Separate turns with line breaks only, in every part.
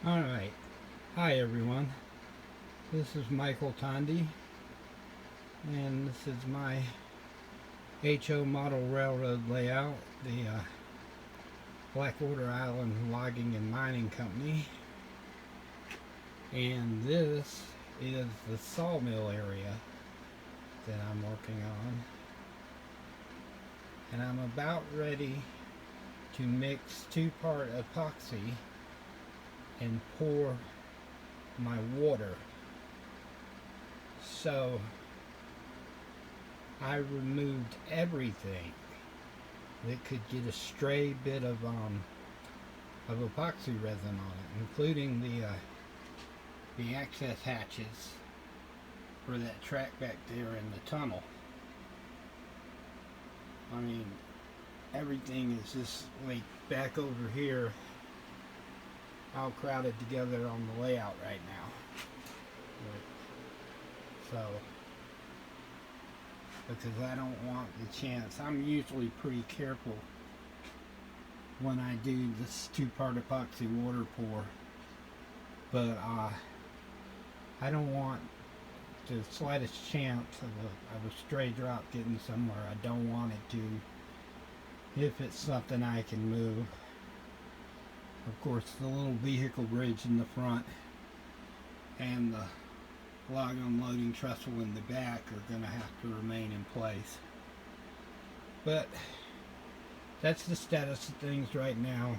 Alright, hi everyone, this is Michael Tondi, and this is my HO model railroad layout, the Blackwater Island Logging and Mining Company, and this is the sawmill area that I'm working on, and I'm about ready to mix 2-part epoxy and pour my water. So I removed everything that could get a stray bit of epoxy resin on it, including the access hatches for that track back there in the tunnel. I mean, everything is just like back over here all crowded together on the layout right now. So, because I don't want the chance, I'm usually pretty careful when I do this 2-part epoxy water pour, but I don't want the slightest chance of a stray drop getting somewhere. I don't want it to, if it's something I can move. Of course, the little vehicle bridge in the front and the log unloading trestle in the back are going to have to remain in place. But that's the status of things right now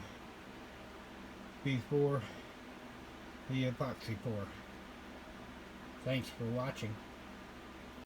before the epoxy pour. Thanks for watching.